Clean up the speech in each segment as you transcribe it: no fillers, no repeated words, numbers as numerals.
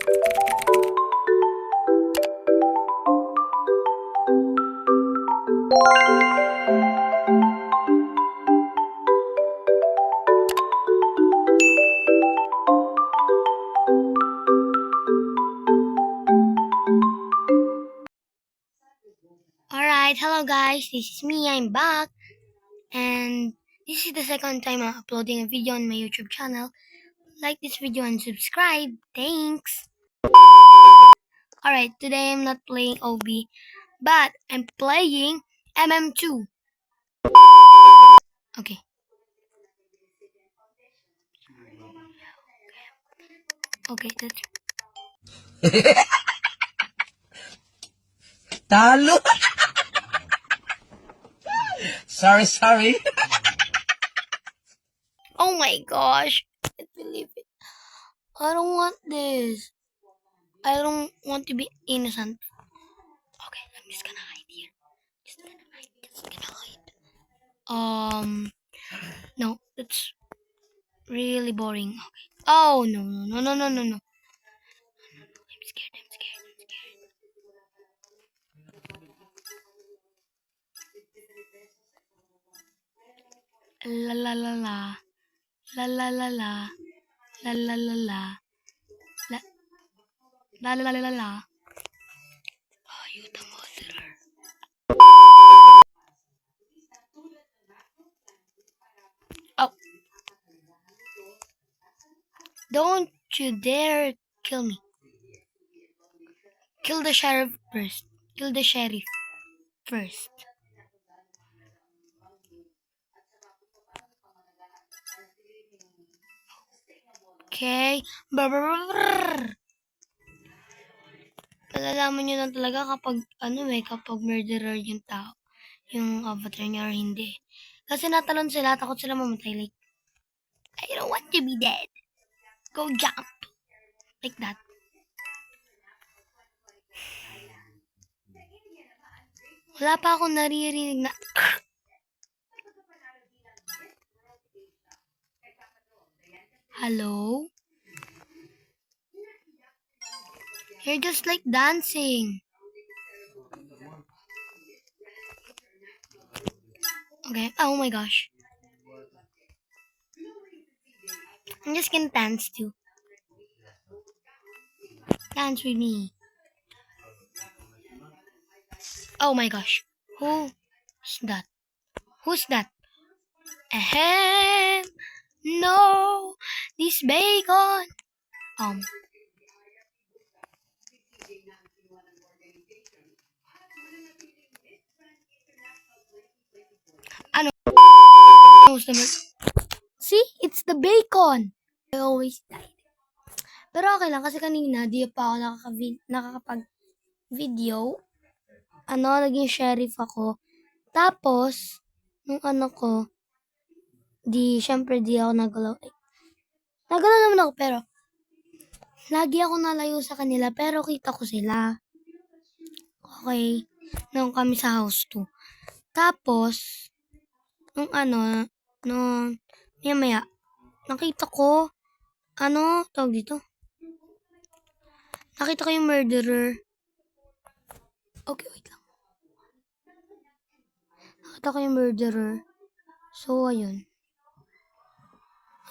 Alright, hello guys, this is me, I'm back, and this is the second time I'm uploading a video on my YouTube channel. Like this video and subscribe, thanks! Alright, today I'm not playing OB, but I'm playing MM2. Okay. Okay, that's... Talo! Sorry. Oh my gosh, I can't believe it. I don't want this. I don't want to be innocent. Okay, I'm just gonna hide here. Just gonna hide. No, that's really boring. Okay. Oh, no. I'm scared. La la la la. La la la la. La la la la. La la la la la la. Are you the murderer? Oh. Don't you dare kill me. Kill the sheriff first. Kill the sheriff first. Okay. Brr. Malalaman nyo lang talaga kapag, kapag murderer yung tao. Yung avatar niya or hindi. Kasi natalon sila, takot sila mamatay. Like, I don't want to be dead. Go jump. Like that. Wala pa akong naririnig na... Hello? You're just like dancing. Okay. Oh my gosh. I'm just gonna dance too. Dance with me. Oh my gosh. Who's that? Who's that? Ahem. No. This bacon. Ano? See? It's the bacon. I always died. Pero okay lang kasi kanina di pa ako nakakapag-video. Naging sheriff ako. Tapos, nung syempre di ako nagalaw. Nagalaw naman ako pero lagi ako nalayo sa kanila pero kita ko sila. Okay. Nung kami sa house 2. Tapos, nung maya, nakita ko, tawag dito? Nakita ko yung murderer. Okay, wait lang. Nakita ko yung murderer. So, ayun.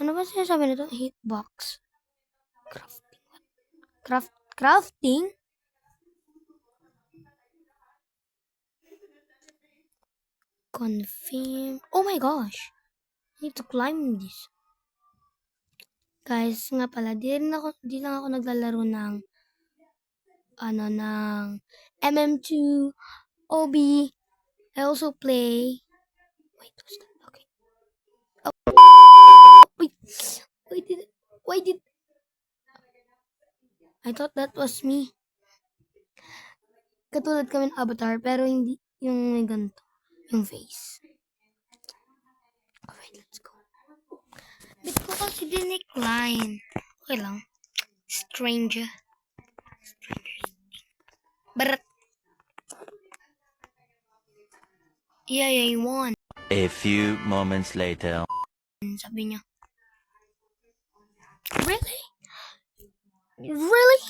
Ano ba sinasabi nito? Hitbox. Crafting. What? Crafting? Confirm. Oh my gosh. I need to climb this. Guys, nga pala, di lang ako naglalaro ng MM2, OB. I also play. Wait, what's that? Okay. Oh. Why did I thought that was me. Katulad kami ng avatar, pero hindi yung may ganito, yung face. Alright, let's go. Ba't ko kasi dinecline? Okay lang. Stranger. But yeah, you won. A few moments later. Sabi niya. Really? Really?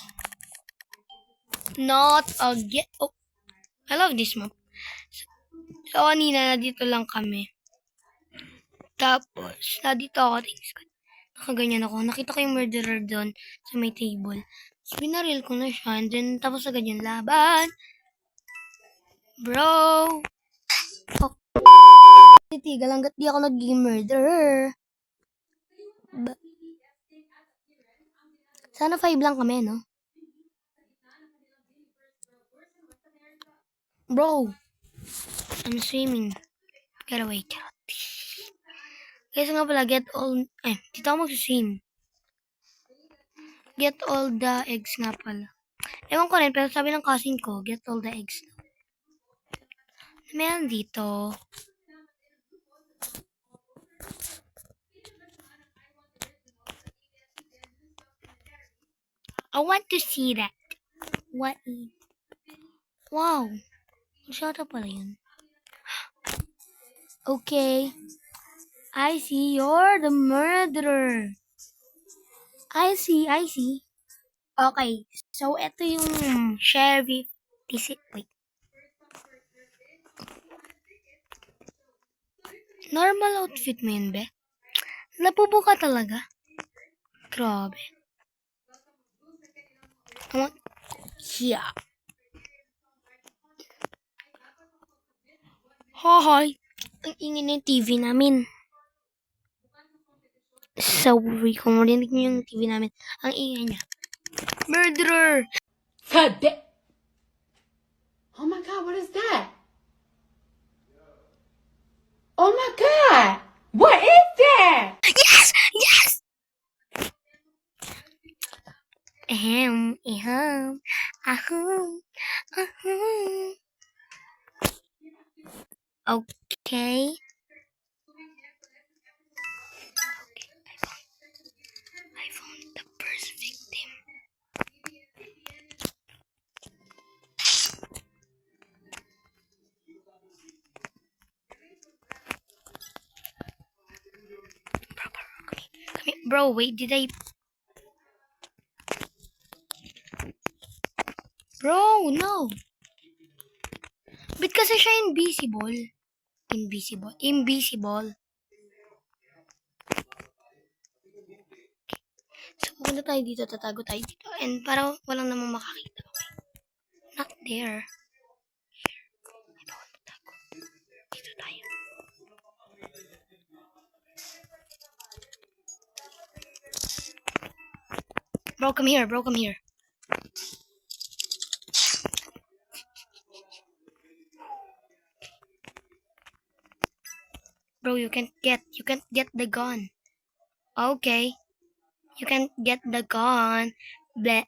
Not again. Oh, I love this map. So, kanina, nandito lang kami. Tapos, nandito ako. Nakaganyan ako. Nakita ko yung murderer doon sa may table. Tapos, binaril ko na siya. And then, tapos agad yung laban. Bro! Oh. Titigal hanggat di ako naging murderer. Sana 5 lang kami, no? Bro! I'm swimming. Gotta wait. Guys, nga pala, get all... Ay, dito ako mag-swim. Get all the eggs nga pala. Ewan ko rin, pero sabi ng cousin ko, get all the eggs. Meron dito. I want to see that. What is... Wow. Shut up pala yun. Okay. I see you're the murderer. I see. Okay. So, ito yung sheriff. Wait. Normal outfit mo yun, be? Napubo ka talaga. Grabe. Yeah. Hoy! Ang ingay na yung TV namin. Sorry kung marinig niyo yung TV namin. Ang ingay niya. Murderer! Oh my God, what is that? Oh my God, what is that? Yes! Ahem. Okay. I found the first victim. Bro, wait, did I... Bro, no. Ba't kasi siya invisible? Invisible. So, pupunta tayo dito, tatago tayo dito. And para walang namang makakita. Okay. Not there. Here. Ay, bawal magtago. Dito tayo. Bro, come here. Bro, you can't get the gun. Okay. You can't get the gun. Bleh.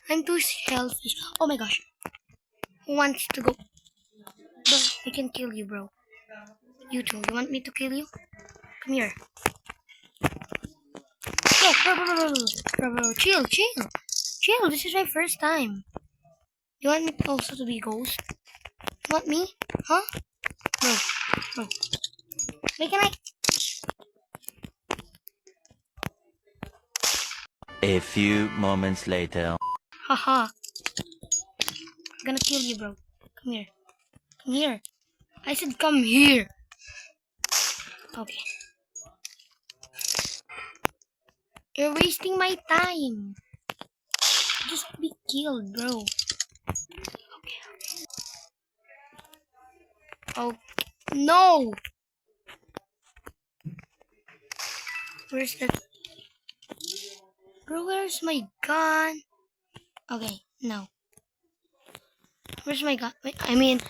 I'm too selfish. Oh my gosh. Who wants to go? Bro, I can kill you, bro. You too. You want me to kill you? Come here. Bro. Chill. This is my first time. You want me also to be ghost? You want me? Huh? Bro. Wait, can I? A few moments later. Haha. I'm gonna kill you, bro. Come here. I said come here. Okay. You're wasting my time. Just be killed, bro. Okay. No! Where's the... Bro, where's my gun? Okay, no. Where's my gun? Wait, I mean...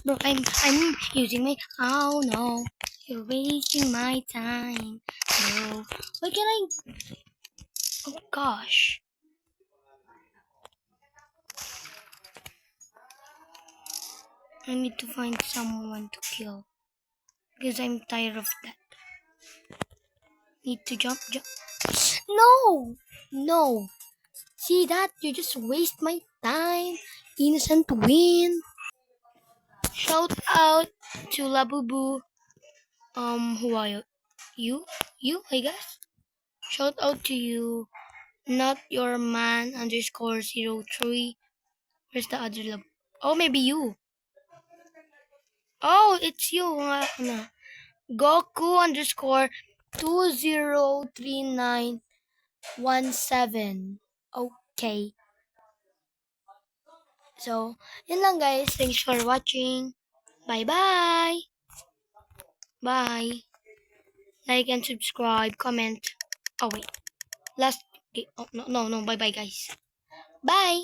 Bro, I'm using my... Oh no. You're wasting my time. Bro. Why can I... Oh gosh. I need to find someone to kill. Because I'm tired of that. Need to jump. No! No. See that? You just waste my time. Innocent win. Shout out to Labubu. Who are you? You, I guess? Shout out to you. Not your man underscore 03. Where's the other lab? Oh, maybe you. Oh, it's you. Ano. Goku underscore 203917. Okay. So, yun lang guys. Thanks for watching. Bye-bye. Bye. Like and subscribe, comment. Oh, wait. Last. Okay. Oh, no. Bye-bye, guys. Bye.